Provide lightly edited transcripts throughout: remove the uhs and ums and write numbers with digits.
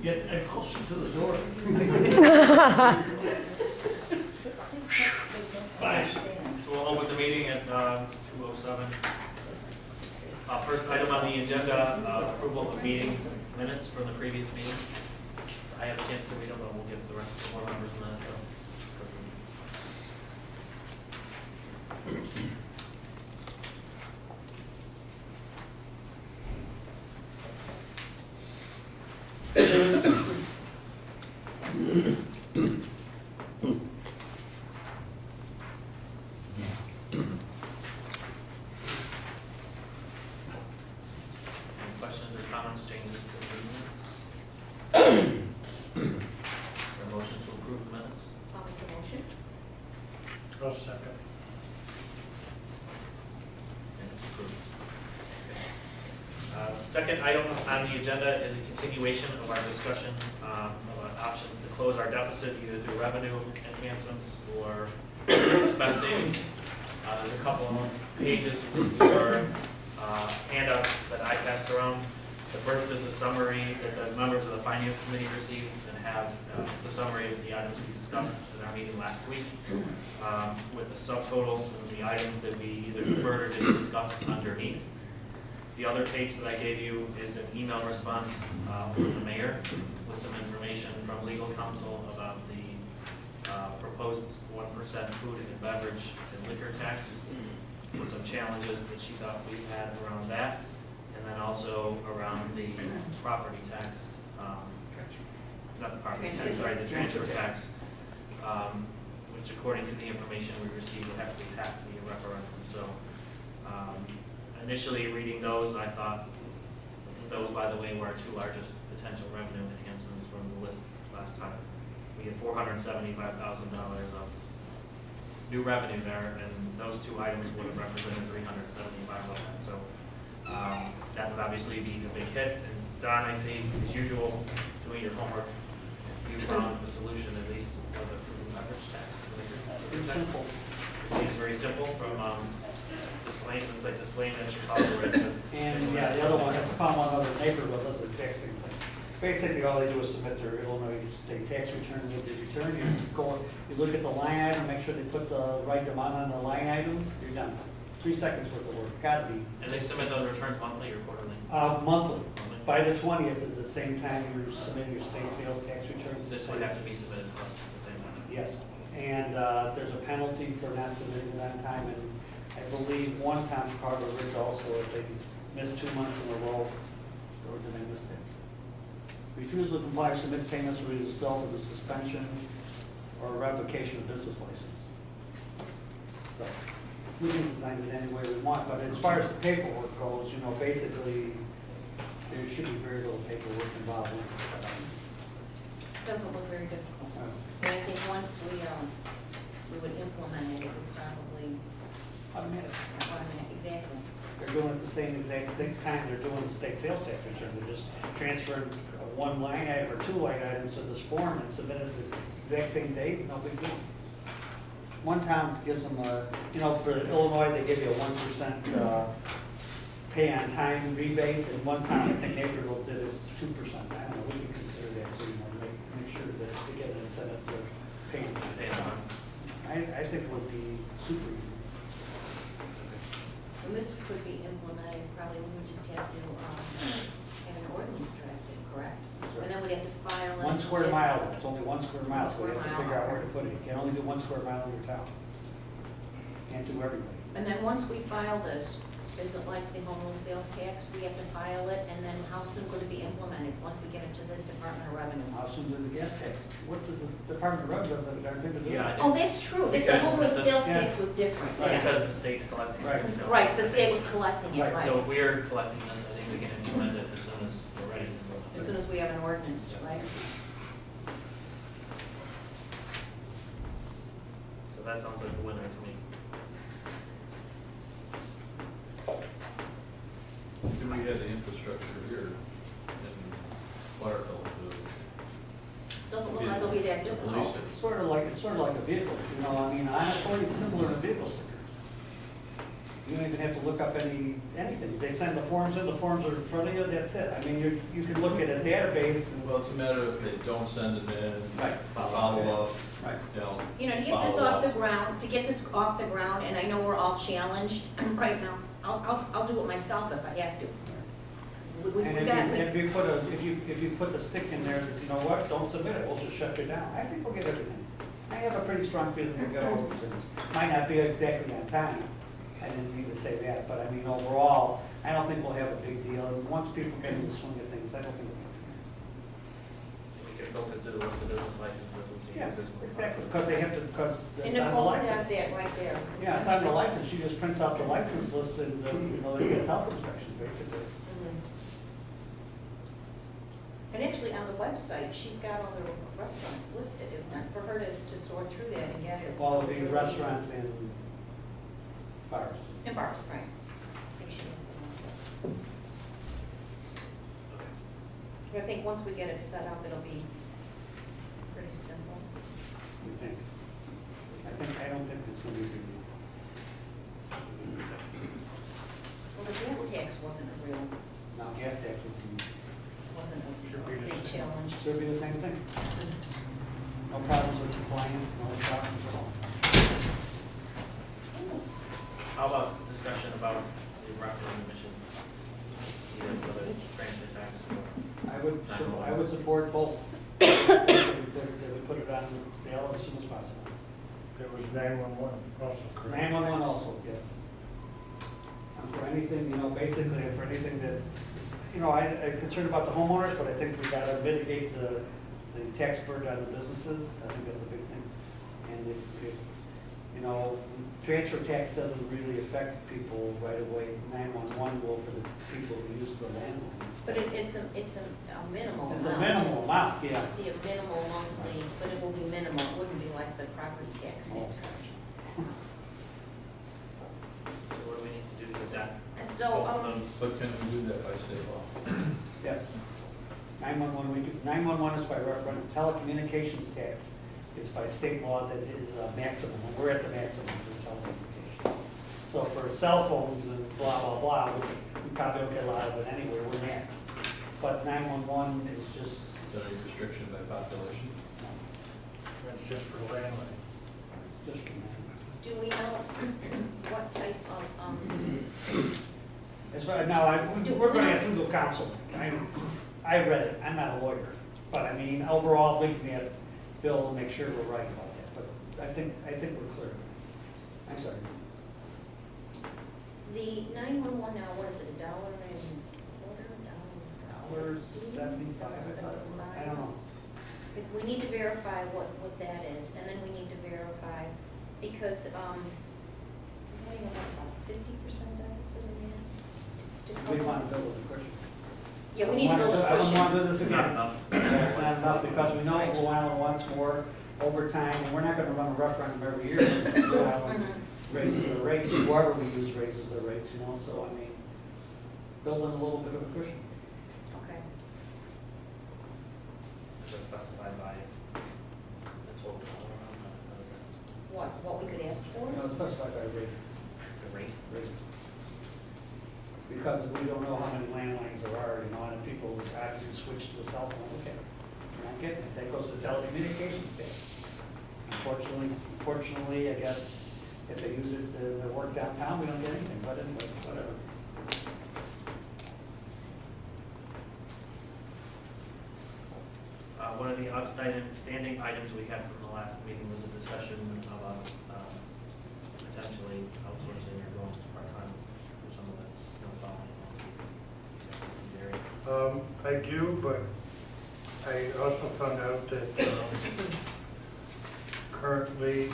Get closer to the door. Bye. So we'll open the meeting at 2:07. First item on the agenda, approval of meeting minutes from the previous meeting. I have a chance to read them, but we'll give the rest of the board members a minute. Any questions or comments, changes to the minutes? Or motion to approve the minutes? I'll make a motion. I'll second. And it's approved. Second item on the agenda is a continuation of our discussion about options to close our deficit either through revenue enhancements or expense savings. There's a couple of pages with your handouts that I passed around. The first is a summary that the members of the Finance Committee received and have, it's a summary of the items we discussed in our meeting last week, with a subtotal of the items that we either deferred or didn't discuss underneath. The other page that I gave you is an email response from the mayor with some information from legal counsel about the proposed 1% food and beverage and liquor tax, with some challenges that she thought we had around that, and then also around the property tax, not the property tax, sorry, the transfer tax, which according to the information we received would have to be passed via referendum. So initially reading those, I thought those, by the way, were our two largest potential revenue enhancements from the list last time. We had $475,000 of new revenue there, and those two items would have represented $375 of that. So that would obviously be a big hit. And Don, I see, as usual, doing your homework, you found a solution at least for the food and beverage tax. Pretty simple. It seems very simple from disclaim, it's like disclaim that Chicago read to. And yeah, the other one, I found one other neighborhood, that's the exact same thing. Basically, all they do is submit their Illinois state tax return with the return. You go, you look at the line item, make sure they put the right amount on the line item, you're done. 3 seconds worth of work, gotta be. And they submit those returns monthly or quarterly? Monthly. By the 20th, at the same time you're submitting your state sales tax returns. This would have to be submitted to us at the same time. Yes, and there's a penalty for not submitting it on time, and I believe one time Chicago Ridge also, if they missed 2 months in a row, or did I miss that? Refusal to comply or submit payments will result in a suspension or revocation of business license. So, we can design it any way we want, but as far as the paperwork goes, you know, basically, there should be very little paperwork involved in it. Doesn't look very difficult. And I think once we would implement it, it would probably Automatic. automate, exactly. They're doing it the same exact time they're doing the state sales tax returns. They're just transferring one line item or 2 line items to this form and submit it the exact same date, no big deal. One town gives them a, you know, for Illinois, they give you a 1% pay on time rebate, and one town, I think Naperville did it 2%. I don't know, we can consider that too, you know, make sure that they get an incentive to pay on Pay on time. time. I think it would be super easy. And this could be implemented, probably we would just have to have an ordinance drafted, correct? And then we'd have to file it. 1 square mile, it's only 1 square mile, so we have to Square figure out mile. where to put it. You can only do 1 square mile in your town. Can't do everybody. And then once we file this, is it like the home rule sales tax, we have to file it, and then how soon could it be implemented, once we get it to the Department of Revenue? How soon do the gas tax? What does the Department of Revenue does that darn thing to do? Yeah, I think Oh, that's true, it's the home rule sales tax was different, Right. yeah. because the state's collecting. Right. so Right, the I state think- was collecting it, Right, right. So we're collecting this, I think we can implement it as soon as we're ready to move. As soon as we have an ordinance, right? So that sounds like a winner to me. Do we have the infrastructure here in Clarkville to? Doesn't look like it'll be that difficult. Police it? It's sort of like a vehicle, you know, I mean, honestly, it's similar to a vehicle sticker. You don't even have to look up anything. They send the forms in, the forms are in front of you, that's it. I mean, you can look at a database and. Well, it's a matter of if they don't send it in, Right. follow up, Right. you know. You know, to get this follow off the up. ground, and I know we're all challenged right now, I'll do it myself if I have to. We And got, if you put the stick in there that, you know what, don't submit it, we'll just shut you down. I think we'll get everything. I have a pretty strong feeling we'll get all the things. Might not be exactly on time. I didn't mean to say that, but I mean, overall, I don't think we'll have a big deal. And once people get in the swing of things, I don't think we'll We can filter through the list of business licenses and see. have. if Yes, this- exactly, because they have to, because and it's on the Nicole has license. that right there. Yeah, it's on the license. She just prints out the license list and, you know, they get health inspection, basically. Mhm. And actually, on the website, she's got all the restaurants listed, if not, for her to sort through that and get it. All of the restaurants and bars. And bars, right. I think she has them on the list. Okay. But I think once we get it set up, it'll be pretty simple. You think? I don't think it's gonna be a big deal. Well, the gas tax wasn't a real, Now, gas tax wasn't Should a be big just- challenge. should be the same thing. No problems with compliance, no problems at all. How about discussion about the referendum mission? Either for the transfer tax or. I would support both. That we put it on the ballot as soon as possible. There was 911 also, correct? 911 also, yes. And for anything, you know, basically, for anything that, you know, I'm concerned about the homeowners, but I think we gotta mitigate the tax burden on the businesses. I think that's a big thing. And if, you know, transfer tax doesn't really affect people right away. 911 will for the people who use the landline. But it's a minimal amount. It's a minimal amount, yeah. I see a minimal monthly, but it will be minimal, it wouldn't be like the property tax Oh, hit. So what do we need to do to get that? So, Both of those. But can we do that by state law? Yes. 911, we do, 911 is by referendum. Telecommunications tax is by state law that is maximum, and we're at the maximum for telecommunications. So for cell phones and blah, blah, blah, which we probably don't get a lot of it anyway, we're maxed. But 911 is just, Is there any restriction by population? That's just for landline. just for that. do we know what type of, As far, now, we're gonna ask legal counsel. I read it, I'm not a lawyer, but I mean, overall, we can ask Bill to make sure we're right about that, but I think we're clear. I'm sorry. the 911 now, what is it, $1.25? $1.75, I don't know. Because we need to verify what that is, and then we need to verify, because, we're getting about 50% deficit in there. to We cover- want to build a cushion. Yeah, we need to build a I don't want to cushion. do this It's not again. enough. It's not enough, because we know Blue Island wants more overtime, and we're not gonna run a referendum every year. Blue Island Mhm. raises their rates, whoever we use raises their rates, you know, so I mean, building a little bit of a cushion. Okay. Is that specified by the total dollar amount? How is that? What we could ask for? You know, specified by rate. The rate? Because we don't know how many landlines there are, you know, and people obviously switch to a cell phone, okay. You're not getting it, that goes to telecommunications tax. Unfortunately, I guess, if they use it to work downtown, we don't get anything, but anyway, whatever. One of the outstanding items we had from the last meeting was a discussion about potentially outsourcing or going to part-time for some of that snow plowing. I do, but I also found out that currently the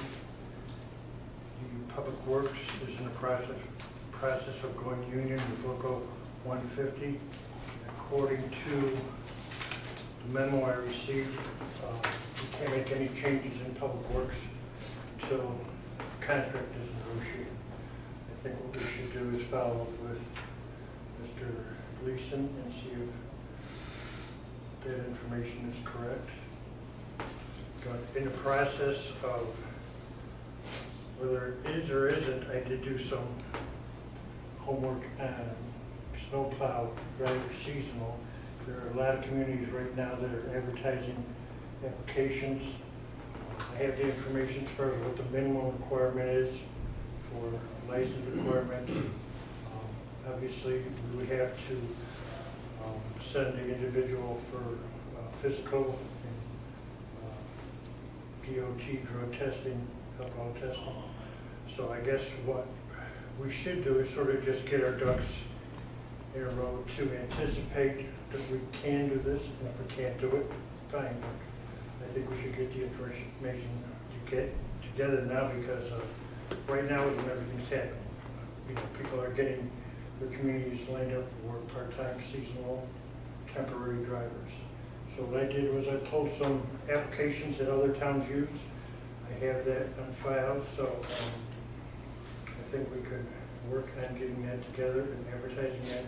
Public Works is in the process of going union with Local 150. According to the memo I received, we can't make any changes in Public Works until the contract is negotiated. I think what we should do is follow up with Mr. Gleason and see if that information is correct. But in the process of whether it is or isn't, I did do some homework on snowplow driver seasonal. There are a lot of communities right now that are advertising applications. I have the information as far as what the minimum requirement is for license requirement. Obviously, we would have to send the individual for physical and DOT drug testing, alcohol testing. So I guess what we should do is sort of just get our ducks in a row to anticipate that we can do this, and if we can't do it, fine. But I think we should get the information to get together now, because right now is when everything's happening. You know, people are getting their communities lined up for part-time, seasonal, temporary drivers. So what I did was I pulled some applications that other towns use. I have that on file, so I think we could work on getting that together and advertising that.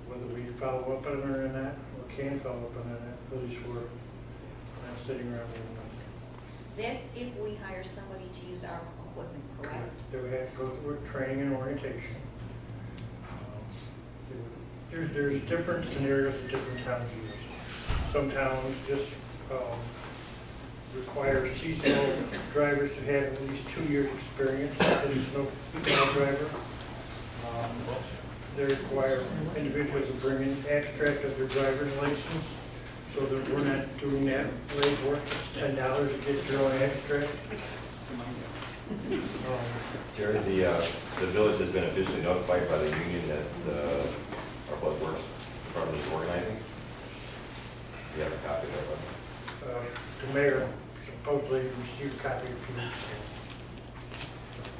Whether we follow up on it or not, or can follow up on it, at least we're not sitting around doing nothing. That's if we hire somebody to use our equipment, correct? Then we have to go through training and orientation. There's different scenarios that different towns use. Some towns just require seasonal drivers to have at least 2 years' experience as a snow driver. They require individuals to bring in abstract of their driver's license, so that we're not doing that legwork. It's $10 to get your own abstract. Jerry, the village has been officially notified by the union that our Public Works Department is organizing. Do you have a copy of that? The mayor supposedly received a copy of it.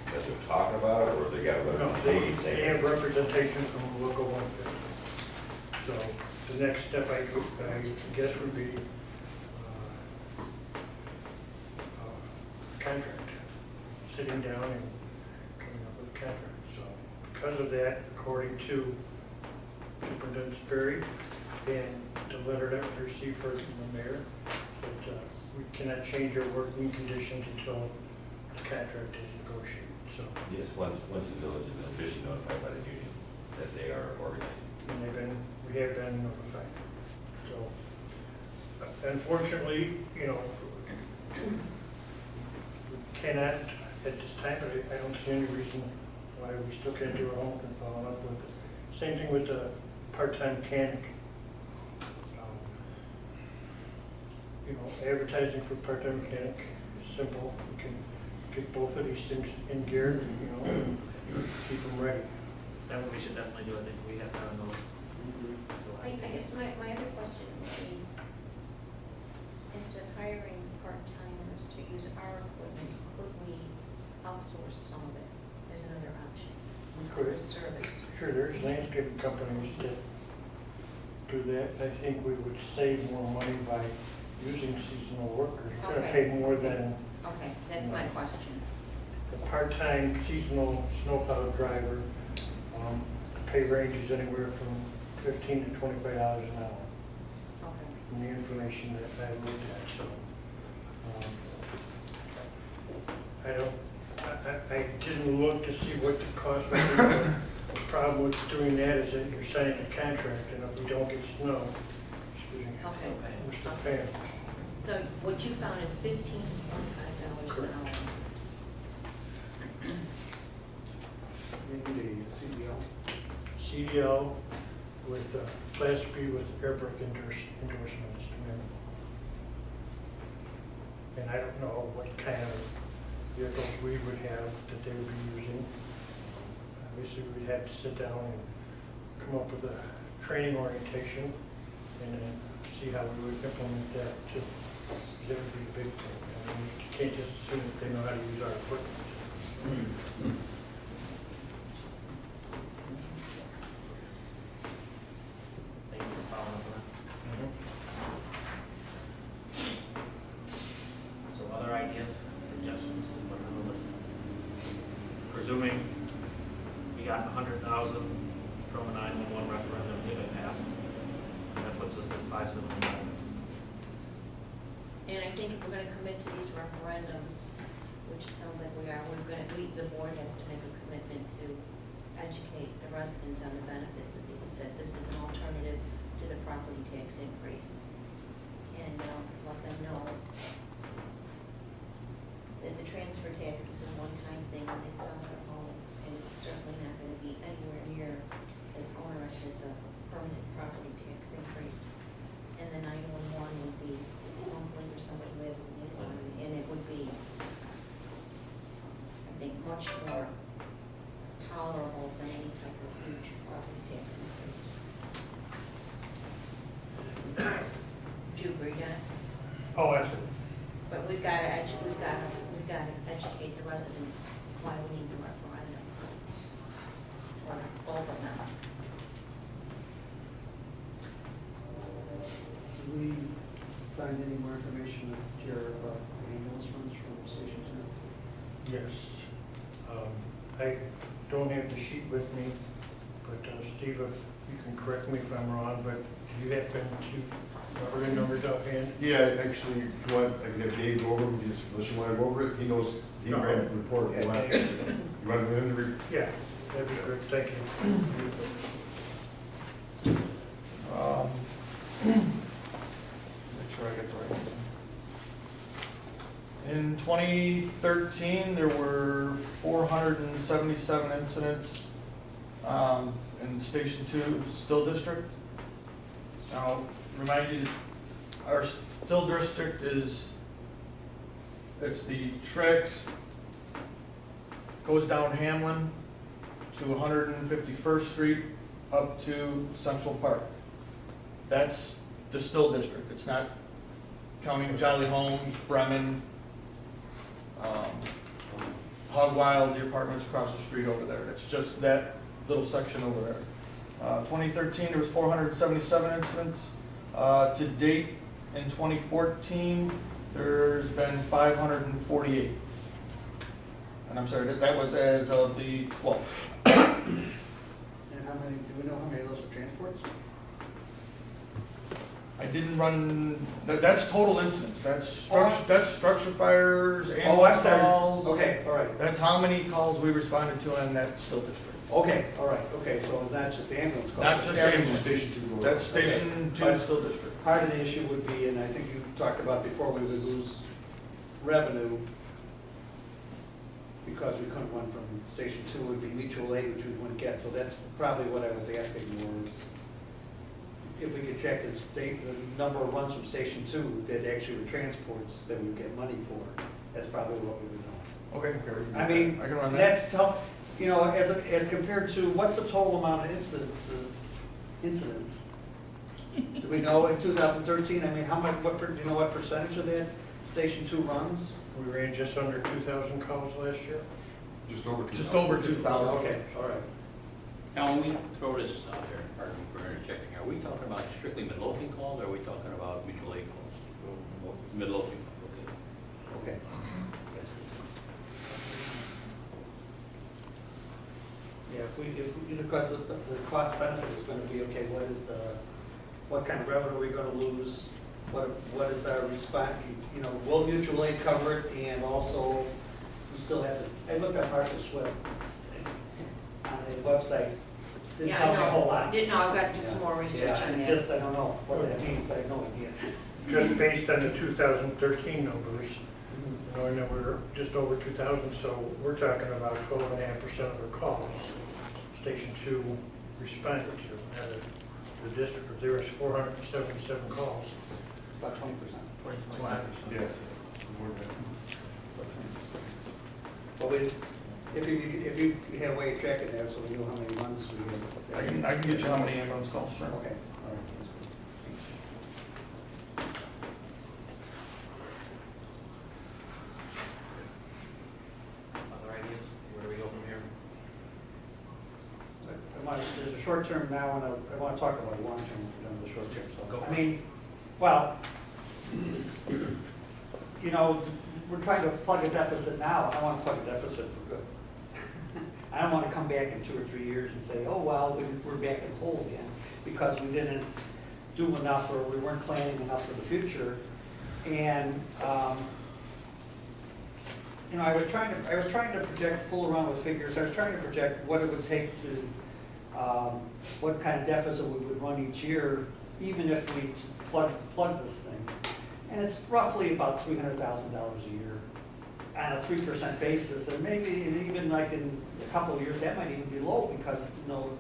That they're talking about it, or they got a No, meeting they saying? have representation from local 150. So the next step, I guess, would be contract, sitting down and coming up with a contract. So because of that, according to Superintendent Sperry and the letter that was received from the mayor, that we cannot change our working conditions until the contract is negotiated. So, Yes, once the village has been officially notified by the union that they are organizing. and we have been notified. So unfortunately, you know, we cannot at this time, but I don't see any reason why we still can't do our homework and follow up with it. Same thing with the part-time mechanic. You know, advertising for part-time mechanic is simple. We can get both of these things in gear, you know, and keep them ready. That one we should definitely do. I think we have that on the list. I guess my other question would be, instead of hiring part-timers to use our equipment, could we outsource some of it as another option? Could. For service. Sure, there's landscaping companies that do that. I think we would save more money by using seasonal workers. We're gonna Okay. pay more than Okay, that's my question. the part-time seasonal snowplow driver. The pay range is anywhere from $15 to $25 an hour, Okay. from the information that I looked at, so. I didn't look to see what the cost would be, but the problem with doing that is that you're signing a contract, and if we don't get snow, excuse me, Okay. we're still paying. So what you found is $15 to $25 an hour. Maybe the CDL. CDL with Class B with airbrake endorsements. And I don't know what kind of vehicles we would have that they would be using. Obviously, we'd have to sit down and come up with a training orientation and then see how we would implement that too. That would be a big thing. I mean, you can't just assume that they know how to use our equipment. Thank you for following up on that. So other ideas, suggestions to put on the list? Presuming we got 100,000 from the 911 referendum if it passed, that puts us at 579. And I think if we're gonna commit to these referendums, which it sounds like we are, the board has to make a commitment to educate the residents on the benefits of these, that this is an alternative to the property tax increase. And let them know that the transfer tax is a one-time thing when they sell their home, and it's certainly not going to be anywhere near as onerous as a permanent property tax increase. And the 911 would be monthly for somebody who hasn't made one, and it would be, I think, much more tolerable than any type of huge property tax increase. Do you agree, Don? Oh, absolutely. But we've got to educate the residents why we need the referendum. Or both of them. Do we find any more information here about ambulance runs from Station 2? Yes. I don't have the sheet with me, but Steve, if you can correct me if I'm wrong, but do you happen to remember the numbers offhand? Yeah, actually, if you want, I can have Dave go over them, unless you want to go over it, he knows, he No. ran the report. You want him to read? Yeah, that'd be good, thank you. Make sure I get the right one. In 2013, there were 477 incidents in Station 2 Still District. Now, remind you, our Still District it's the tracks, goes down Hamlin to 151st Street up to Central Park. That's the Still District. It's not counting Jolly Homes, Bremen, Hog Wild, the apartments across the street over there. It's just that little section over there. 2013, there was 477 incidents. To date, in 2014, there's been 548. And I'm sorry, that was as of the 12th. And how many, do we know how many of those are transports? I didn't run, that's total incidents. That's structure fires, Oh, I'm ambulance sorry. calls. Okay, all right. That's how many calls we responded to in that Still District. Okay, all right, okay, so it's not just the ambulance calls. Not just ambulance. Station 2. That's Station 2 Okay. Still District. Part of the issue would be, and I think you talked about before, we would lose revenue because we couldn't run from Station 2, would be mutual aid, which we wouldn't get, so that's probably what I was asking more is if we could check the number of runs from Station 2 that actually were transports that we would get money for, that's probably what we would know. Okay. I mean, I can run that. that's tough, you know, as compared to, what's the total amount of incidents? Do we know in 2013, I mean, how much, do you know what percentage of that Station 2 runs? We ran just under 2,000 calls last year. Just over 2,000. Just over 2,000. Okay, all right. Now, when we throw this out there, pardon me for interjecting, are we talking about strictly Midlothian calls, or are we talking about mutual aid calls? Midlothian, okay. Okay. Yeah, because the cost benefit is gonna be, okay, what kind of revenue are we gonna lose? What is our response, you know, will mutual aid cover it, and also, we still have to, I looked at Martha Swift on the website, didn't Yeah, tell I me a whole know. lot. Didn't know, I've got to do some Yeah. more research Yeah, on that. just, I don't know what that means, I have no idea. Just based on the 2013 numbers, knowing that we're just over 2,000, so we're talking about 12.5% of the calls Station 2 responded to. Out of the district, there was 477 calls. About 20%. 2020. Yeah. More than that. But if you have a way of tracking that, so we know how many months we have. I can get you how many ambulance calls, sure. Okay, all right. That's good. Other ideas? Where do we go from here? There's a short term now, and I want to talk about long term if we're done with the short term. Go So, for I it. mean, well, you know, we're trying to plug a deficit now. I want to plug a deficit for good. I don't want to come back in 2 or 3 years and say, oh, well, we're back in the hole again because we didn't do enough or we weren't planning enough for the future. And you know, I was trying to project, fool around with figures, I was trying to project what it would take to, what kind of deficit we would run each year, even if we plug this thing. And it's roughly about $300,000 a year on a 3% basis, and maybe, and even like in a couple of years, that might even be low, because, you know,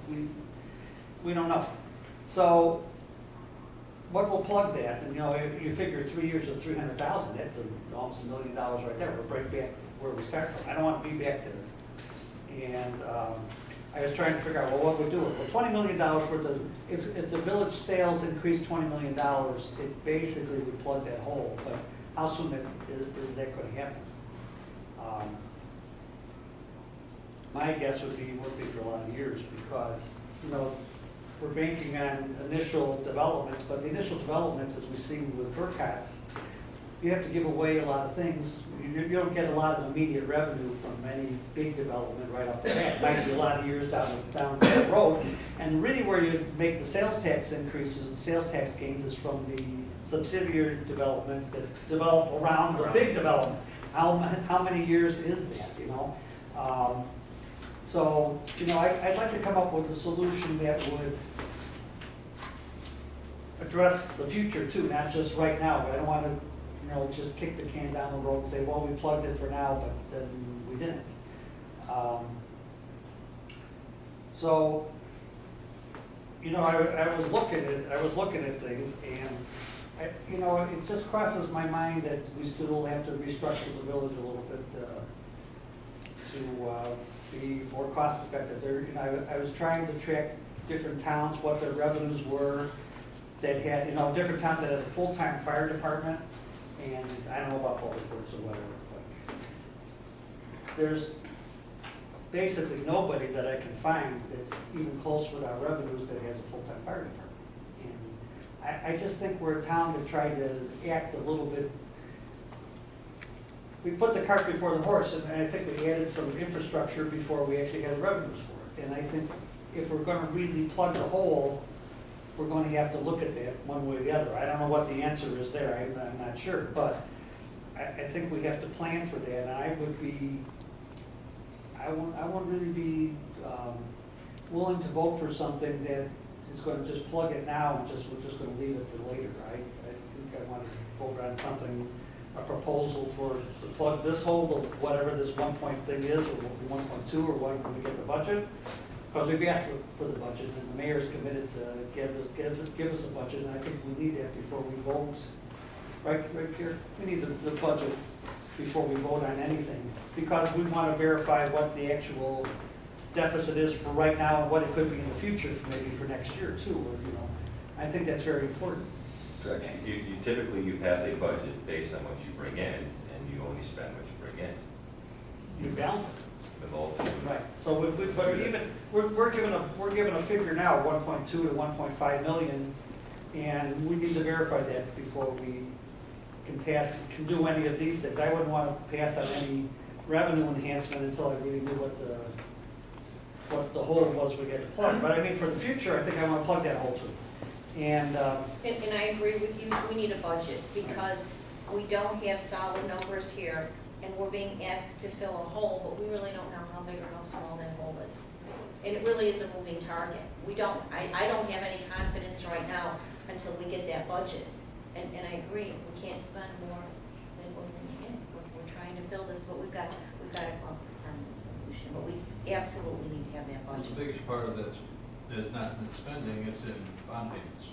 we don't know. So, what will plug that? And, you know, if you figure 3 years of 300,000, that's almost $1 million right there. We're right back to where we start from. I don't want to be back there. And I was trying to figure out, well, what would do it? Well, $20 million worth of, if the village sales increased $20 million, it basically would plug that hole. But how soon is that going to happen? My guess would be it won't be for a lot of years, because, you know, we're banking on initial developments, but the initial developments, as we've seen with Burkhart's, you have to give away a lot of things. You don't get a lot of immediate revenue from any big development right off the bat. It might be a lot of years down the road. And really where you make the sales tax increases and sales tax gains is from the subsidiary developments that develop around the big development. How many years is that, you know? So, you know, I'd like to come up with a solution that would address the future too, not just right now. But I don't want to, you know, just kick the can down the road and say, well, we plugged it for now, but then we didn't. So, you know, I was looking at things, and you know, it just crosses my mind that we still have to restructure the village a little bit to be more cost effective. There, you know, I was trying to track different towns, what their revenues were that had, you know, different towns that had a full-time fire department, and I don't know about public works or whatever, but there's basically nobody that I can find that's even close with our revenues that has a full-time fire department. And I just think we're a town that tried to act a little bit. We put the cart before the horse, and I think we added some infrastructure before we actually had revenues for it. And I think if we're going to really plug the hole, we're going to have to look at that one way or the other. I don't know what the answer is there, I'm not sure, but I think we have to plan for that. And I won't really be willing to vote for something that is going to just plug it now and we're just going to leave it for later. I think I want to vote on something, a proposal to plug this hole, to whatever this 1 point thing is, or 1.2, or when we get the budget. Because we've asked for the budget, and the mayor's committed to give us a budget, and I think we need that before we vote. Right here, we need the budget before we vote on anything, because we want to verify what the actual deficit is for right now and what it could be in the future, maybe for next year too. Or, you know, I think that's very important. Correct. You typically, you pass a budget based on what you bring in, and you only spend what you bring in. You balance it. Right, so but even, we're given a figure now, 1.2 to 1.5 million, and we need to verify that before we can do any of these things. I wouldn't want to pass on any revenue enhancement until I really knew what the hole was we had to plug. But I mean, for the future, I think I want to plug that hole too. And I agree with you, we need a budget, because we don't have solid numbers here, and we're being asked to fill a hole, but we really don't know how big or how small that hole is. And it really is a moving target. I don't have any confidence right now until we get that budget. And I agree, we can't spend more than we're bringing in. We're trying to fill this, but we've got to come up with a permanent solution. But we absolutely need to have that Well, budget. the biggest part of that's not in spending, it's in bond payments.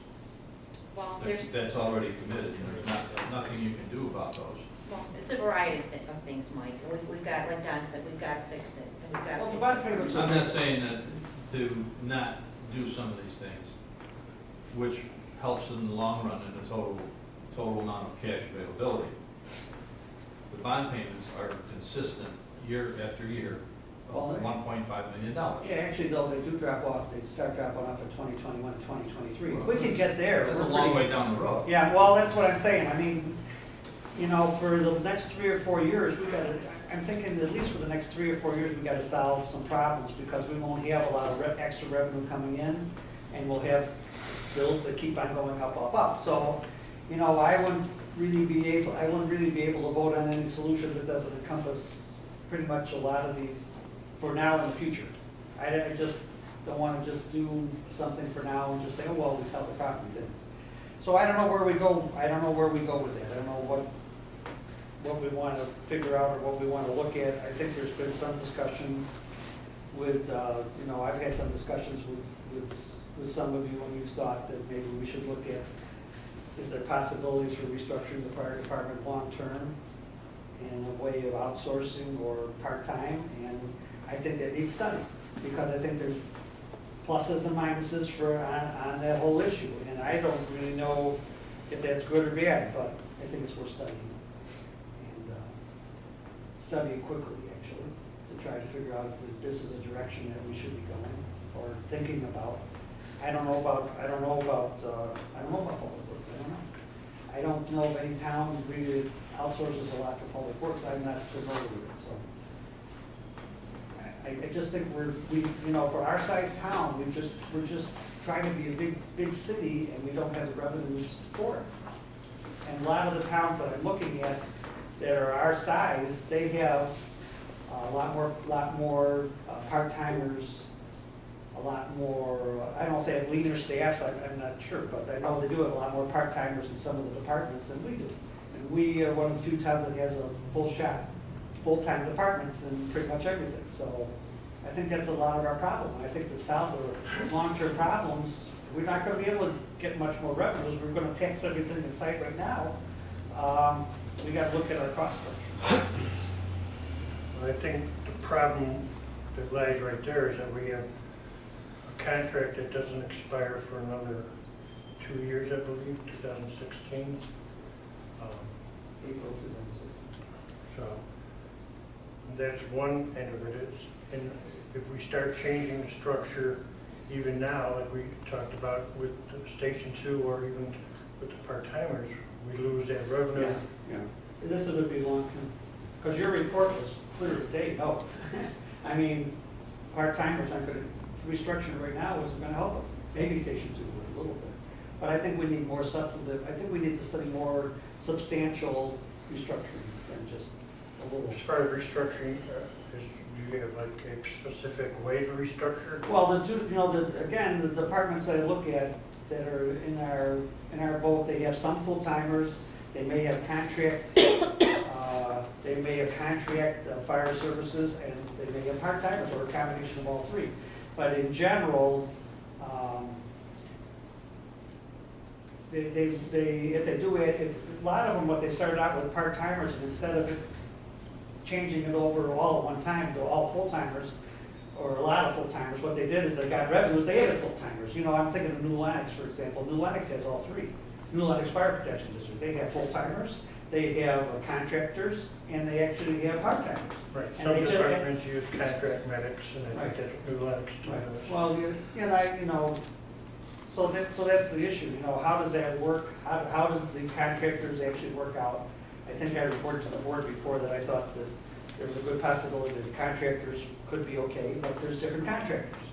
Well, That's already committed, and there's nothing you can do about those. well, it's a variety of things, Mike. We've got, like Don said, we've got to fix it, and we've got to Well, the fix bond it. payments I'm not saying that to not do some of these things, which helps in the long run in the total amount of cash availability. The bond payments are consistent year after year, Well, $1.5 million. yeah, actually, though, they do drop off. They start dropping off in 2021 and 2023. If we can get there, That's a we're long pretty- way down the road. Yeah, well, that's what I'm saying. I mean, you know, for the next 3 or 4 years, I'm thinking at least for the next 3 or 4 years, we got to solve some problems, because we won't have a lot of extra revenue coming in, and we'll have bills that keep on going up. So, you know, I wouldn't really be able to vote on any solution that doesn't encompass pretty much a lot of these for now and the future. I just don't want to just do something for now and just say, oh, well, we sell the property then. So I don't know where we go, I don't know where we go with that. I don't know what we want to figure out or what we want to look at. I think there's been some discussion with, you know, I've had some discussions with some of you when you thought that maybe we should look at, is there possibilities for restructuring the fire department long-term in a way of outsourcing or part-time? And I think that needs study, because I think there's pluses and minuses on that whole issue. And I don't really know if that's good or bad, but I think it's worth studying. And studying quickly, actually, to try to figure out if this is a direction that we should be going or thinking about. I don't know about public works. I don't know. I don't know of any town really outsources a lot to public works. I'm not familiar with it, so. I just think we, you know, for our size town, we're just trying to be a big city, and we don't have the revenues for it. And a lot of the towns that I'm looking at that are our size, they have a lot more part-timers, a lot more, I don't know if they have leaner staffs, I'm not sure, but I know they do have a lot more part-timers in some of the departments than we do. And we are one of the few towns that has a full-time departments in pretty much everything. So I think that's a lot of our problem. I think the South or long-term problems, we're not going to be able to get much more revenues. We're going to tax everything in sight right now. We got to look at our cost structure. Well, I think the problem that lies right there is that we have a contract that doesn't expire for another 2 years, I believe, 2016. April 2016. So that's one end of it. And if we start changing the structure even now, like we talked about with Station 2 or even with the part-timers, we lose that revenue. Yeah. This would be long, because your report was clear as day, no. I mean, part-timers aren't going to, restructuring right now isn't going to help us. Maybe Station 2 would a little bit. But I think we need more substantive, I think we need to study more substantial restructuring than just a little. As far as restructuring, do you have like a specific way to restructure? Well, again, the departments that I look at that are in our boat, they have some full-timers, they may have contract, fire services, and they may have part-timers or a combination of all three. But in general, if they do it, a lot of them, what they started out with part-timers, and instead of changing it over all at one time to all full-timers, or a lot of full-timers, what they did is they got revenues, they added full-timers. You know, I'm thinking of New Lenox, for example. New Lenox has all three. New Lenox Fire Protection District, they have full-timers, they have contractors, and they actually have part-timers. Right, And some they just- departments use contract medics, and I think that's what New Lenox does. Well, so that's the issue, you know, how does that work? How does the contractors actually work out? I think I reported to the board before that I thought that there was a good possibility that the contractors could be okay, but there's different contractors.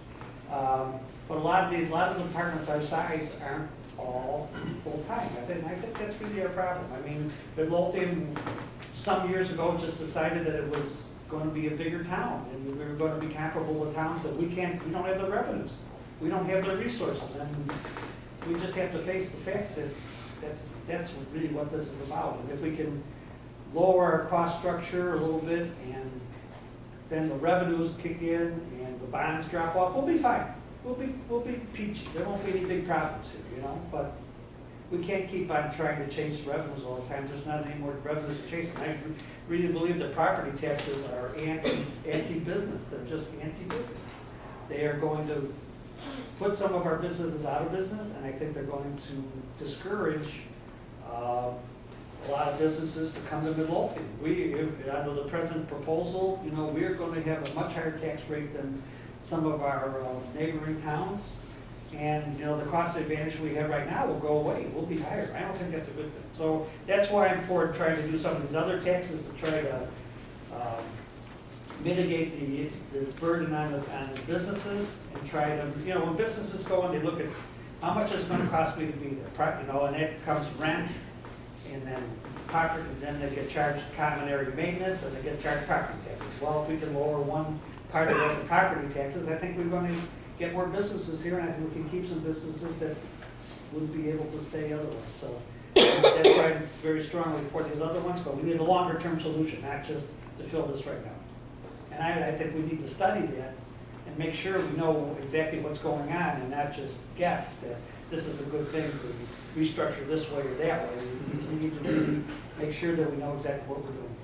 But a lot of the departments our size aren't all full-time. I think that's really our problem. I mean, Midlothian, some years ago, just decided that it was going to be a bigger town, and we were going to be comparable to towns that we don't have the revenues. We don't have the resources, and we just have to face the fact that that's really what this is about. And if we can lower our cost structure a little bit, and then the revenues kick in, and the bonds drop off, we'll be fine. We'll be peachy. There won't be any big problems here, you know. But we can't keep on trying to chase revenues all the time. There's not any more revenues to chase. And I really believe that property taxes are anti-business. They're just anti-business. They are going to put some of our businesses out of business, and I think they're going to discourage a lot of businesses to come to Midlothian. Under the present proposal, you know, we're going to have a much higher tax rate than some of our neighboring towns. And, you know, the cost advantage we have right now will go away. We'll be higher. I don't think that's a good thing. So that's why I'm for trying to do some of these other taxes to try to mitigate the burden on the businesses, and try to, you know, when businesses go and they look at how much it's going to cost me to be there, you know, and that comes rent, And then they get charged common area maintenance, and they get charged property taxes. Well, if we can lower one part of the property taxes, I think we're going to get more businesses here, and I think we can keep some businesses that wouldn't be able to stay otherwise. So that's why I'm very strongly for these other ones, but we need a longer-term solution, not just to fill this right now. And I think we need to study that and make sure we know exactly what's going on and not just guess that this is a good thing to restructure this way or that way. We need to really make sure that we know exactly what we're doing.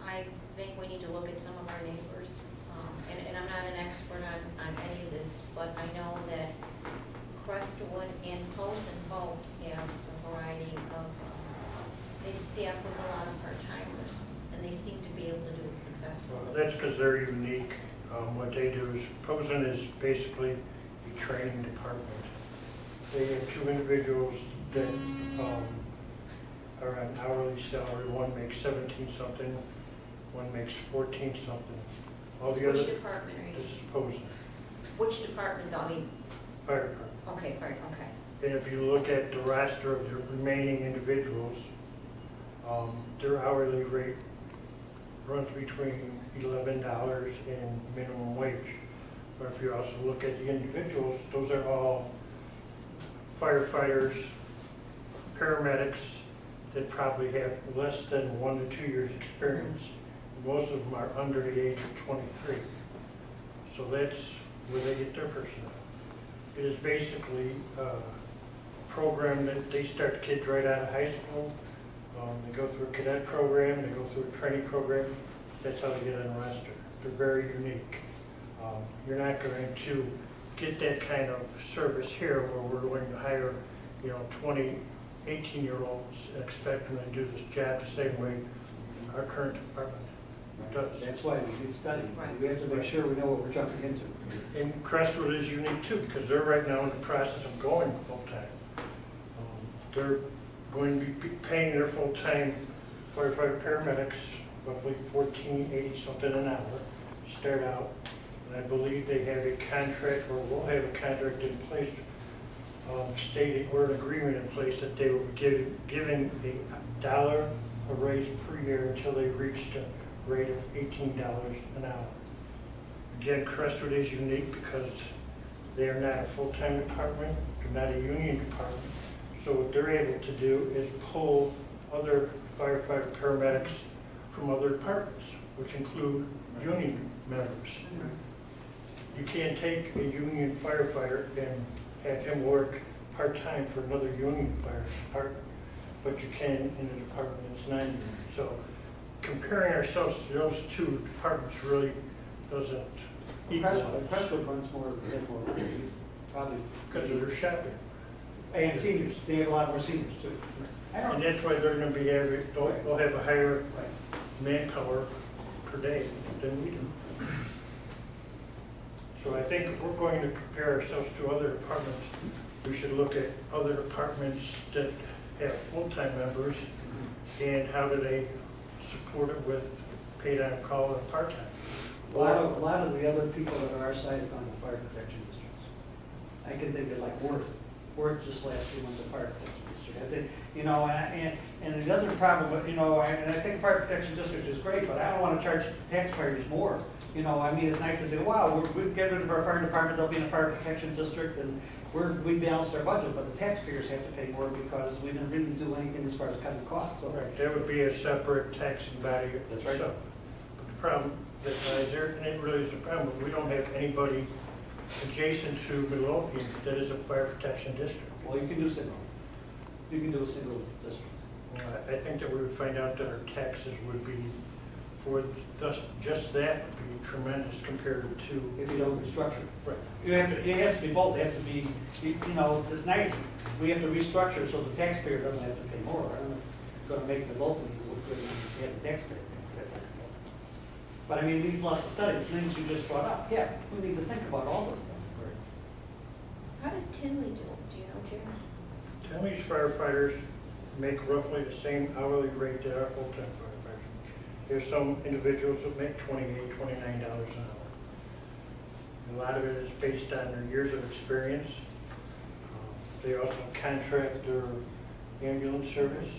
I think we need to look at some of our neighbors, and I'm not an expert on any of this, but I know that Crestwood and Posen both have a variety of, they staff with a lot of part-timers, and they seem to be able to do it successfully. That's because they're unique. What they do is, Posen is basically a training department. They have two individuals that are on hourly salary. One makes 17-something, one makes 14-something. All the Which other, department are you? this is Posen, Which department, though? I mean, fire department. okay, fine, okay. And if you look at the roster of the remaining individuals, their hourly rate runs between $11 and minimum wage. But if you also look at the individuals, those are all firefighters, paramedics that probably have less than 1 to 2 years experience. Most of them are under the age of 23. So that's where they get their personnel. It is basically a program that they start the kids right out of high school. They go through a cadet program, they go through a training program. That's how they get on the roster. They're very unique. You're not going to get that kind of service here where we're going to hire, 20, 18-year-olds and expect them to do this job the same way our current department does. That's why we need study. Right. We have to make sure we know what we're jumping into. And Crestwood is unique too, because they're right now in the process of going full-time. They're going to be paying their full-time firefighter paramedics roughly $14.80 something an hour to start out. And I believe they have a contract, or will have a contract in place, stating, or an agreement in place that they will be giving $1 a raise per year until they reach the rate of $18 an hour. Again, Crestwood is unique because they are not a full-time department, they're not a union department. So what they're able to do is pull other firefighter paramedics from other departments, which include union members. You can't take a union firefighter and have him work part-time for another union fire department, but you can in a department that's non-union. So comparing ourselves to those two departments really doesn't equal us. Crestwood runs more, probably. Because of their shopping. And seniors, they have a lot more seniors too. And that's why they're going to be having, they'll have a higher manpower per day than we do. So I think if we're going to compare ourselves to other departments, we should look at other departments that have full-time members and how do they support it with paid on call and part-time. A lot of the other people that are our side have gone to fire protection districts. I can think of like Worth just last year went to fire protection district. I think, and the other problem, and I think fire protection district is great, but I don't want to charge taxpayers more. It's nice to say, wow, we get rid of our fire department, they'll be in a fire protection district, and we balanced our budget, but the taxpayers have to pay more because we didn't really do anything as far as cutting costs. So. Right, that would be a separate taxing body. That's right. So, but the problem that lies there, and it really is a problem, we don't have anybody adjacent to Midlothian that is a fire protection district. Well, you can do single. You can do a single district. I think that we would find out that our taxes would be, for just that would be tremendous compared to. If you don't restructure. Right. It has to be both. It has to be, it's nice, we have to restructure so the taxpayer doesn't have to pay more. I'm going to make the local, you have the taxpayer pay. That's not going to happen. But these lots of studies, things you just brought up, yeah, we need to think about all this stuff. How does Tinley do? Do you know, Jerry? Tenley's firefighters make roughly the same hourly rate that our full-time firefighters. There's some individuals that make $28, $29 an hour. A lot of it is based on their years of experience. They also contract their ambulance service.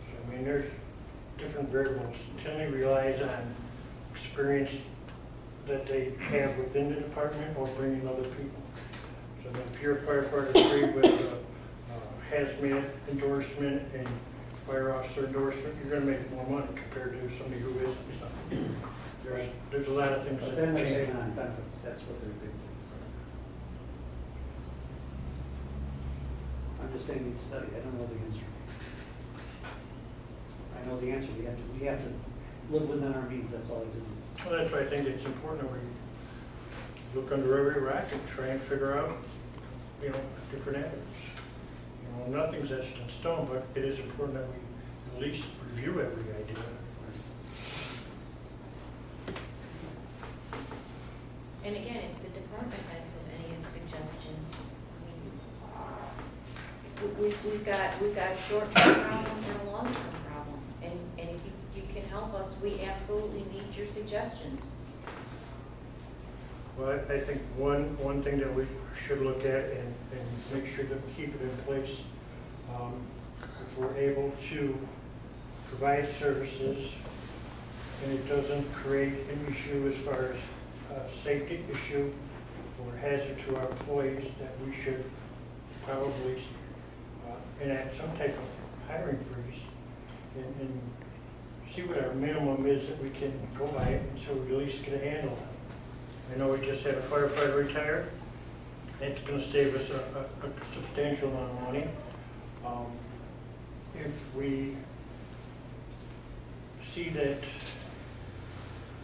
So, I mean, there's different variables. Tinley relies on experience that they have within the department or bringing other people. So then if you're a firefighter 3 with a hazmat endorsement and fire officer endorsement, you're gonna make more money compared to somebody who isn't. So there's a lot of things But that then they're change. saving on benefits, that's what they're doing. I'm just saying, it's study, I don't know the answer. I know the answer, we have to live within our means, that's all I do. Well, that's why I think it's important that we look under every rock and try and figure out, different avenues. Nothing's etched in stone, but it is important that we at least review every idea. And again, if the department heads have any suggestions, I mean, we've got a short-term problem and a long-term problem. And if you can help us, we absolutely need your suggestions. Well, I think one thing that we should look at and make sure that we keep it in place, if we're able to provide services and it doesn't create an issue as far as a safety issue or hazard to our employees, that we should probably enact some type of hiring freeze and see what our minimum is that we can go by it until we at least get a handle on it. I know we just had a firefighter retire. It's going to save us a substantial amount of money. If we see that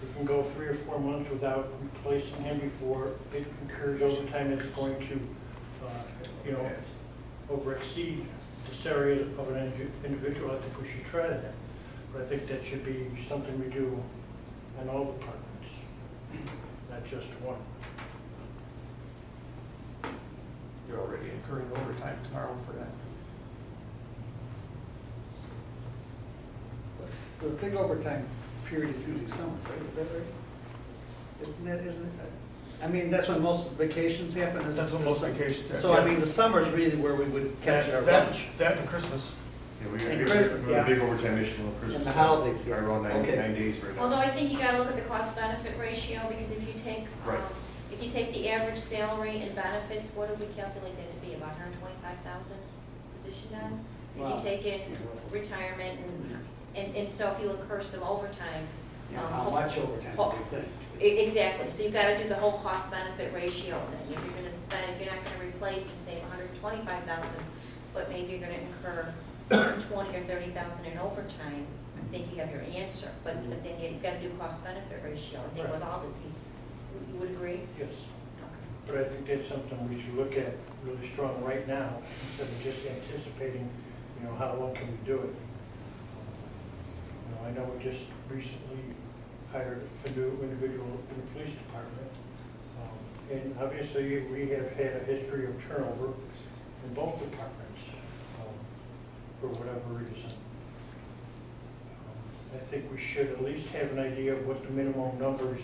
we can go 3 or 4 months without replacing him before it incurs overtime, it's going to, over exceed the salary of an individual, I think we should try that. But I think that should be something we do on all departments, not just one. You're already incurring overtime tomorrow for that. The big overtime period is usually summer, right, is that right? Isn't it? I mean, that's when most vacations happen. is That's when the most summer. vacations happen, So, I yeah. mean, the summer's really where we would catch our lunch. That and Christmas. Yeah, we And got Christmas, a yeah. big overtime issue on Christmas. And the holidays, yeah. Right around Okay. 9 days right now. Although I think you gotta look at the cost benefit ratio, because if you take, Right. if you take the average salary and benefits, what do we calculate that to be, about 125,000 position down? If Wow. you take in retirement and so if you incur some overtime. Yeah, how much overtime do you think? Exactly, so you've gotta do the whole cost benefit ratio then. If you're gonna spend, if you're not gonna replace and save 125,000, but maybe you're gonna incur 20 or 30,000 in overtime, I think you have your answer. But then you've gotta do cost benefit ratio, I think with all of these, you would agree? Yes. But I think that's something we should look at really strong right now, instead of just anticipating, how long can we do it? I know we just recently hired a new individual in the police department. And obviously, we have had a history of turnover in both departments, for whatever reason. I think we should at least have an idea of what the minimum numbers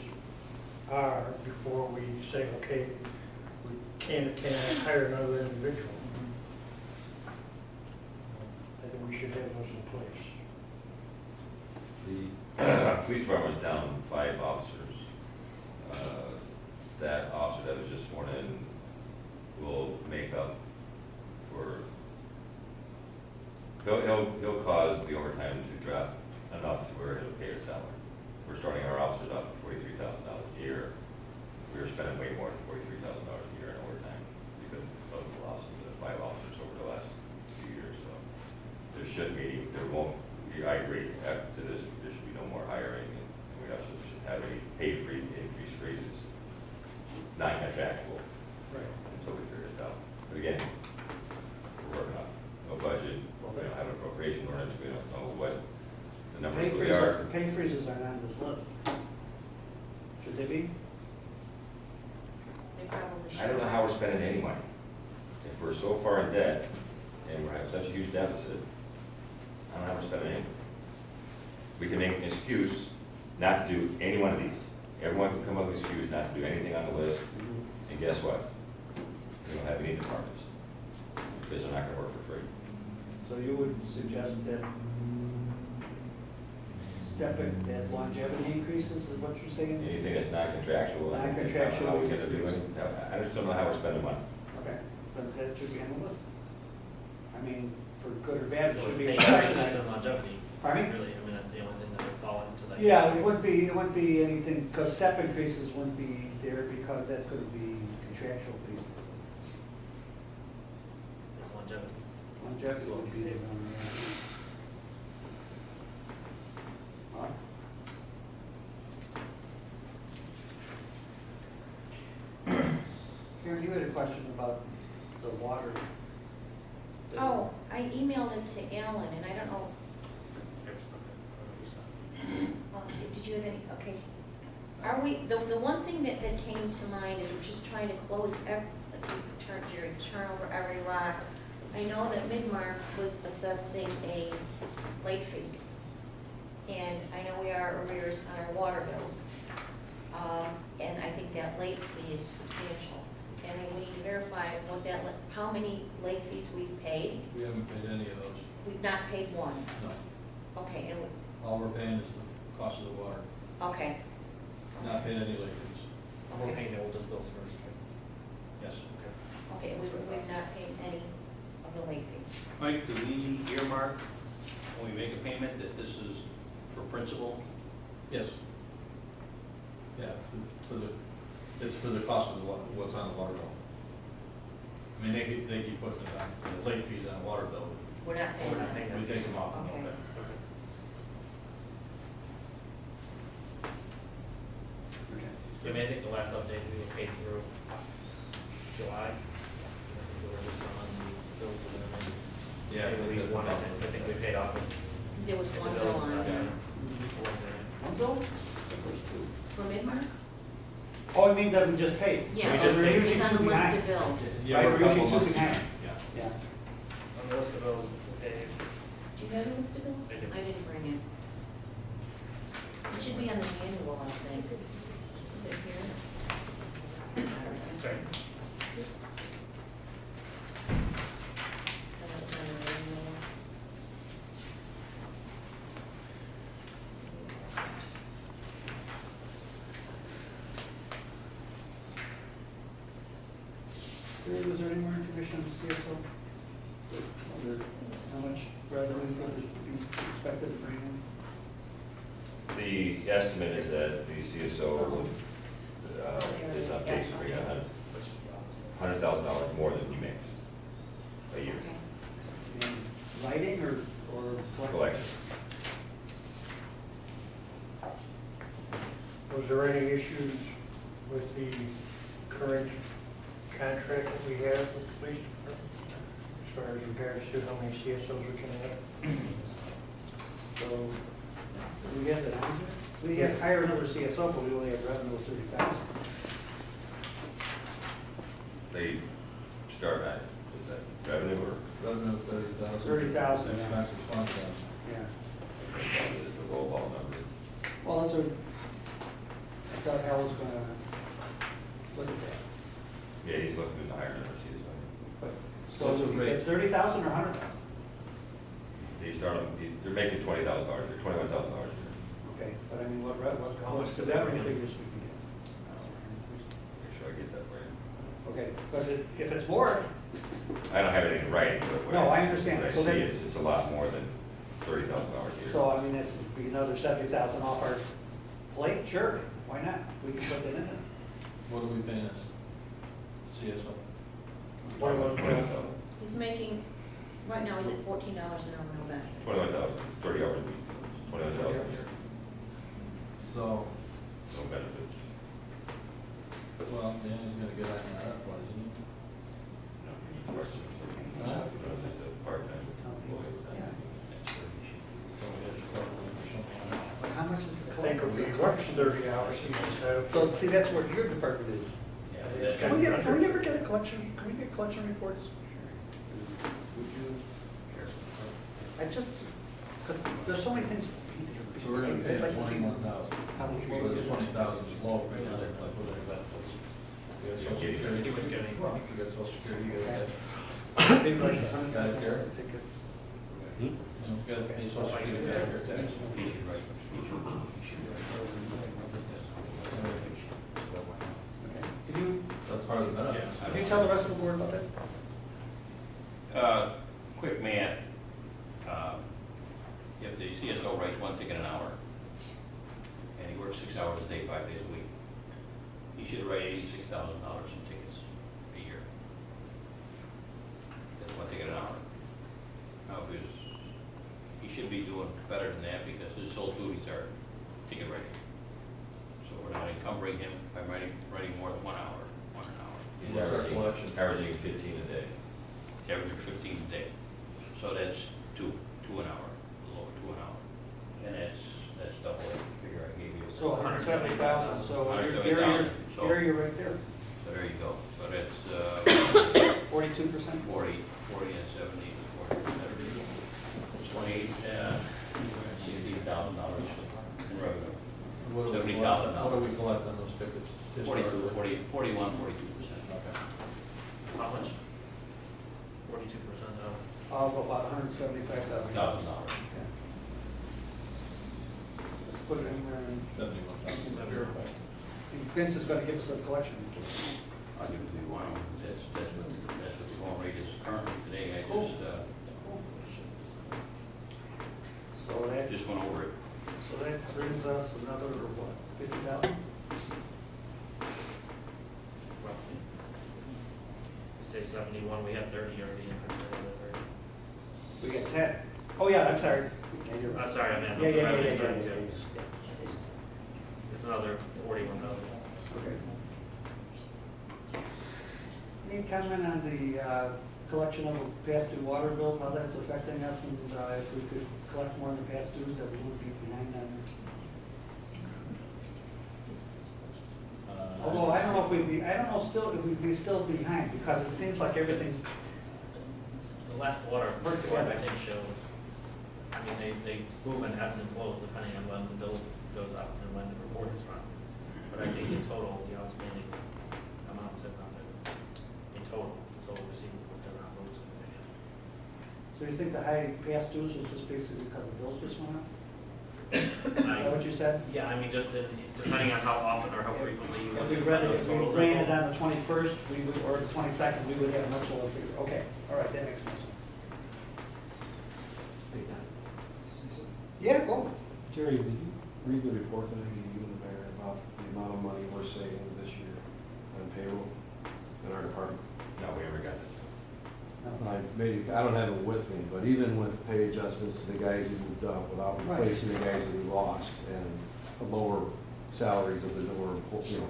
are before we say, okay, we can't hire another individual. I think we should have those in place. The police department's down 5 officers. That officer that was just sworn in will make up for, he'll cause the overtime to drop enough to where it'll pay his salary. We're starting our officers off at $43,000 a year. We were spending way more than $43,000 a year in overtime because of the losses of 5 officers over the last few years. So there won't be, I agree, after this, there should be no more hiring, and we also should have a pay free increase raises, non-contractual, Right. until we figure this out. But again, we're working on no budget, we don't have an appropriation ordinance, we don't know what the numbers really are. Pay freezes are not on this list. Should they be? They probably should. I don't know how we're spending any money. If we're so far in debt, and we have such a huge deficit, I don't know how we're spending any. We can make an excuse not to do any one of these. Everyone can come up with an excuse not to do anything on the list, and guess what? We don't have any departments. because they're not gonna work for free. So you would suggest that that longevity increases is what you're saying? Anything that's non-contractual. and Non-contractual. How we gonna do it, I just don't know how we're spending money. Okay, so that should be on the list. I mean, for good or bad, it So should it's be. pay increases and longevity. Pardon me? Really, I mean, that's the only thing that would fall into that. Yeah, it wouldn't be anything, because step increases wouldn't be there because that's gonna be contractual based. It's longevity. Longevity would be there. Huh? Karen, you had a question about the water. Oh, I emailed it to Alan, and I don't know, did you have any, okay. Are we, the one thing that came to mind is we're just trying to close turn over every rock. I know that Midmark was assessing a late fee, and I know we are arrears on our water bills. And I think that late fee is substantial. And we need to verify what that, how many late fees we've paid. We haven't paid any of those, We've not paid one. no. Okay, and, All we're paying is the cost of the water, okay. not paying any late fees. We're paying the oldest bills first, right? Yes. Okay, we've not paid any of the late fees. Mike, do we earmark, when we make a payment, that this is for principal? Yes. Yeah, it's for the cost of the water, what's on the water bill. I mean, they keep putting it on, the late fees on the water bill, We're not paying We're not that. paying we take them off. Okay. I mean, I think the last update we were paid through July. I think there was some on the bills that were made. Yeah, Maybe at least one, I think we paid off. There was one bill on there. One bill? For Midmark? Oh, I mean that we just paid? Yeah, We just We're paid. usually it's on the two list behind. of bills. Yeah, Right, we're we're a couple usually two months. behind. Yeah. Yeah. On the list of bills, we paid. Do you have the list of bills? I do. I didn't bring it. It should be on the manual, I think. Is it here? Sorry. That was on the manual. Was there any more information on the CSO? On this, how much revenue is going to be expected to bring in? The estimate is that the CSO is on pace to bring in $100,000 more than he makes a year. Okay. In lighting or Collection. Was there any issues with the current contract that we have with the police department? As far as regards to how many CSOs we can have? So, do we have that on here? We had hire another CSO, but we only have revenue of 30,000. They start at, is that revenue or Revenue 30,000. 30,000, yeah. Expenses 20,000. Yeah. is the roll ball number? Well, that's what, I thought Al was gonna look at that. Yeah, he's looking to hire another CSO. But, So so it's a we rate. get 30,000 or 100,000? They start on, they're making $20,000 a year, $21,000 a year. Okay, but I mean, what's the revenue figures we can get? Make sure I get that right. Okay, because if it's more, I don't have anything in writing, but what No, I understand. what I So see then- is it's a lot more than $30,000 a year. so I mean, that's be another 70,000 off our plate, sure, why not? We can put that in it. What are we paying us? CSO? 21,000. He's making, right now, he's at $14 an hour, no benefits. 21,000, 30 hours a week, 21,000 a year, So, no benefits. well, yeah, he's gonna get on that one, isn't he? No questions. Huh? No, it's just a part-time employee. But how much is the I think collector? it'll be less than 30 hours. He just had- So see, that's where your department is. Yeah, Can we ever get a collection, can we get collection reports? Would you? I just, because there's so many things. So we're gonna pay I'd like to see 21,000. how much So more we the get. 20,000 is low, right now, like with any benefits. We got Social Security. You wouldn't get any. Well, we got Social Security, you got that. Big lights, Got it, Gary? tickets. You know, he's supposed to get that here. He should write. Did you, So that's part of the benefit. did you tell the rest of the board about that? Quick math, if the CSO writes one ticket an hour, and he works 6 hours a day, 5 days a week, he should write $86,000 in tickets a year. That's one ticket an hour. Now, he should be doing better than that because his sole duties are ticket writing. So we're not encumbering him by writing more than 1 hour, an hour. He's What's our collection? averaging 15 a day. Averaging 15 a day. So that's two an hour, a little over 2 an hour. And that's double the figure I gave you. So 170,000, so you're, 170,000, so you're right there, so there you go. So that's 42%. 40 and 70 is 40, 28, $16,000 in revenue. What do we $70,000. collect- what do we collect on those tickets? 41, 42%. How much? 42% of. About 175,000. $1,000. Let's put it in there and 71,000. verify. Vince is gonna give us a collection. I'll give it to you, wow, that's what the going rate is currently today. I Cool. So that, just went over it. so that brings us another, what, 50,000? Roughly. You say 71, we have 30 already in there, the 30. We get 10. Oh, yeah, I'm sorry. Yeah, you're right. Sorry, I meant on Yeah, the yeah, yeah, revenue yeah, side, yeah, too. yeah. It's another 41,000. Okay. Any comment on the collection of past due water bills, how that's affecting us, and if we could collect more in the past dues, that we would be behind on? Although I don't know if we'd be, I don't know still if we'd be still behind, because it seems like everything's, The last water Work report, I together. think, showed, I mean, they move in ebbs and flows depending on when the bill goes up and when the report is run. But I think in total, the outstanding amounts have not been, in total receivables have not moved significantly. so you think the high past dues was just basically because the bills just went up? Is that what you said? Yeah, I mean, just depending on how often or how frequently you If look we at read it, those if we totals. ran it on the 21st, we would, or the 22nd, we would have a much lower figure. Okay, all right, that makes more sense. Yeah, go. Jerry, did you read the report that I gave you and the mayor about the amount of money we're saving this year on payroll in our department? No, we never got that. I don't have it with me, but even with pay adjustments to the guys who moved up without Right. replacing the guys that we lost and the lower salaries of the lower, position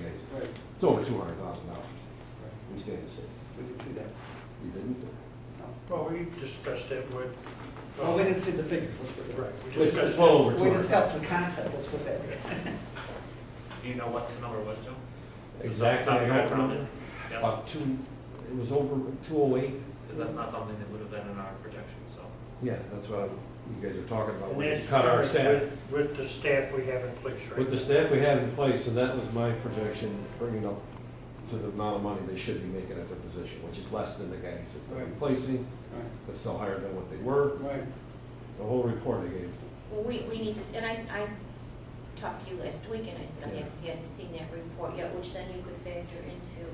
guys, Right, it's over $200,000. We stand to save. we didn't see that. You didn't? No. Well, we discussed it with. Well, we didn't see the figure, let's put it Right. right. We discussed It's well over We 200,000. discussed the concept, let's put that right. Do you know what the number was, Joe? Exactly, Top of your I head, don't rounded? remember. Yes, About it was over 208. because that's not something that would have been in our projection, so. Yeah, that's what you guys are talking about, And when that's you cut our staff. with the staff we have in place, right? With the staff we have in place, and that was my projection, bringing up to the amount of money they should be making at their position, which is less than the guys that they're replacing, but still higher than what they were. Right. The whole report I gave. Well, we need to, and I talked to you last week, and I said I hadn't seen that report yet, which then you could factor into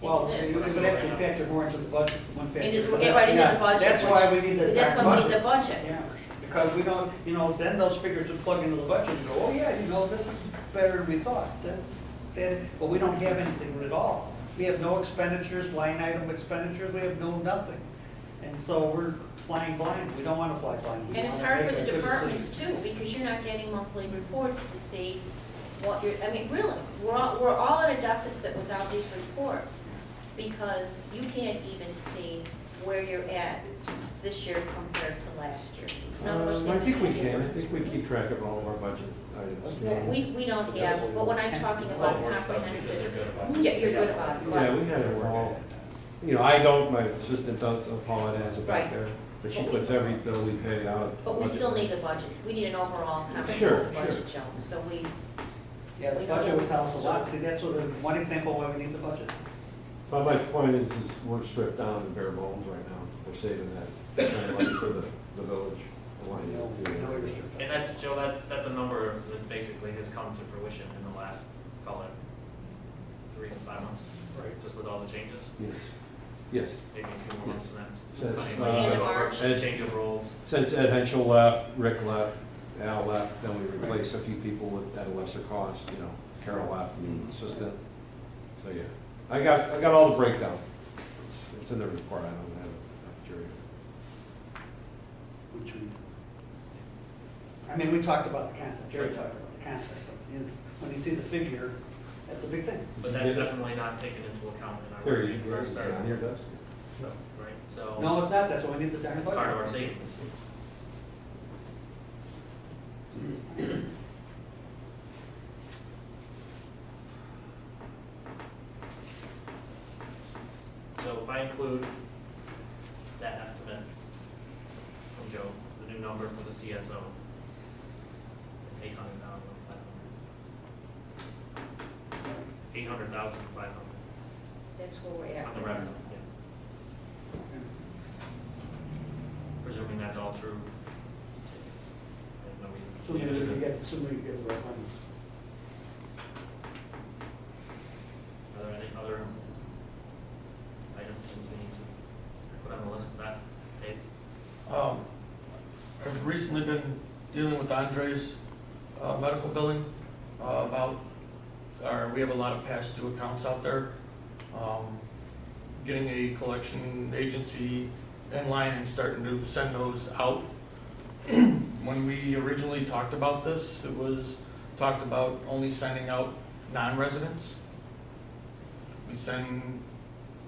Well, this. you could actually factor more into the budget, one factor. It is, but right that's- into yeah, the budget. That's why we need the. That's why we need the budget. Yeah, because we don't, then those figures would plug into the budget and go, oh yeah, this is better than we thought. But we don't have anything at all. We have no expenditures, line item expenditures, we have no nothing. And so we're flying blind, we don't want to fly blind. We And it's wanna hard make for a the good departments decision. too, because you're not getting monthly reports to see what you're, I mean, really, we're all at a deficit without these reports, because you can't even see where you're at this year compared to last year. None of us I have think we any idea. can, I think we keep track of all of our budget items. We don't have, but when I'm talking about Work stuff because they're comprehensive, good about it. yeah, you're good about it. Yeah, we have it all. I don't, my assistant does, Paula has it back Right. there, but she But we- puts every bill we pay out. But we budget. still need the budget. We need an overall Sure, comprehensive sure. budget, Joe. So we, Yeah, the budget would tell us a lot. See, that's what, one example why we need the budget. But my point is we're stripped down to bare bones right now. We're saving that kind of money for the village. I want you to No, you're strict. And that's, Joe, that's a number that basically has come to fruition in the last, call it, 3 to 5 months. Right. Just with all the changes, Yes. Yes. maybe a few more months than that. Since, I mean, the end of over- March. Change of roles. Since Ed Henschel left, Rick left, Al left, then we replaced a few people with, at a lesser cost, Carol left and assistant. So, yeah, I got all the breakdown. It's in the report, I don't have it, I'm curious. Which we talked about the concept, Jerry talked about the concept, but when you see the figure, that's a big thing. But that's definitely not taken into account in our. Here, in our start, on your desk. Right, so. No, it's not, that's why we need the darn It's budget. part of our savings. So if I include that estimate from Joe, the new number for the CSO, it's 800,500 That's where we're at. on the revenue, yeah. Presuming that's all true. There's no reason to change it. Assuming you get the right money. Are there any other items things we need to put on the list of that, Dave? I've recently been dealing with Andre's medical billing about, we have a lot of past due accounts out there. Getting a collection agency in line and starting to send those out. When we originally talked about this, it was talked about only sending out non-residents. We send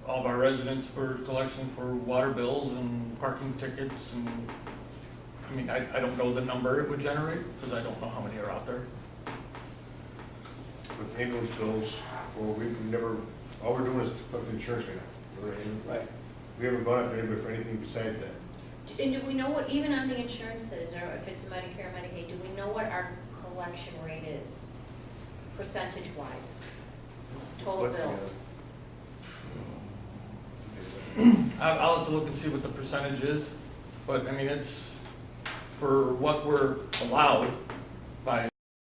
all of our residents for collection for water bills and parking tickets and, I don't know the number it would generate, because I don't know how many are out there. With ambulance bills, we've never, all we're doing is put the insurance rate up. Right. We haven't gone up to anybody for anything besides that. And do we know what, even on the insurances, or if it's Medicare, Medicaid, do we know what our collection rate is, percentage-wise? Total What, bills? I'll have to look and see what the percentage is, but it's, for what we're allowed,